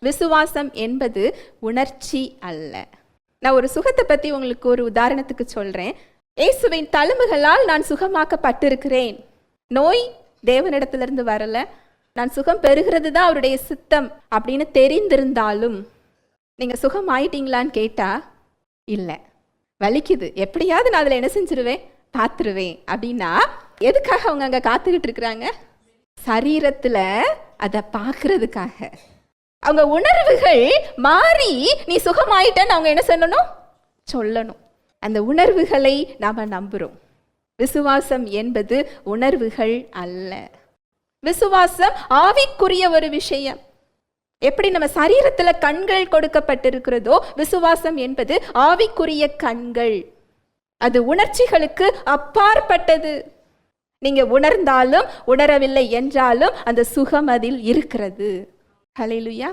விசுவாசம் என்பது உணர்ச்சி அல்ல. நான் ஒரு சுகத்தை பற்றி உங்களுக்கு ஒரு உதாரணத்துக்கு சொல்கிறேன். இயேசுவின் தழும்புகளால் நான் சுகமாக்கப்பட்டிருக்கிறேன். நோய் தேவனிடத்திலிருந்து வரல, நான் சுகம் பெறுகிறது தான் அவருடைய சித்தம் அப்படின்னு தெரிந்திருந்தாலும் நீங்கள் சுகம் ஆயிட்டீங்களான்னு கேட்டால் இல்லை, வலிக்குது, எப்படியாவது நான் அதில் என்ன செஞ்சிருவேன், பார்த்துருவேன் அப்படின்னா எதுக்காக அவங்க அங்கே காத்துக்கிட்டு இருக்கிறாங்க? சரீரத்தில் அதை பார்க்கறதுக்காக. அவங்க உணர்வுகள் மாறி நீ சுகமாயிட்டன்னு அவங்க என்ன சொல்லணும். அந்த உணர்வுகளை நாம் நம்புகிறோம். விசுவாசம் என்பது உணர்வுகள் அல்ல. விசுவாசம் ஆவிக்குரிய ஒரு விஷயம். எப்படி நம்ம சரீரத்தில் கண்கள் கொடுக்கப்பட்டிருக்கிறதோ, விசுவாசம் என்பது ஆவிக்குரிய கண்கள். அது உணர்ச்சிகளுக்கு அப்பாற்பட்டது. நீங்க உணர்ந்தாலும் உணரவில்லை என்றாலும் அந்த சுகம் அதில் இருக்கிறது. ஹல்லேலூயா.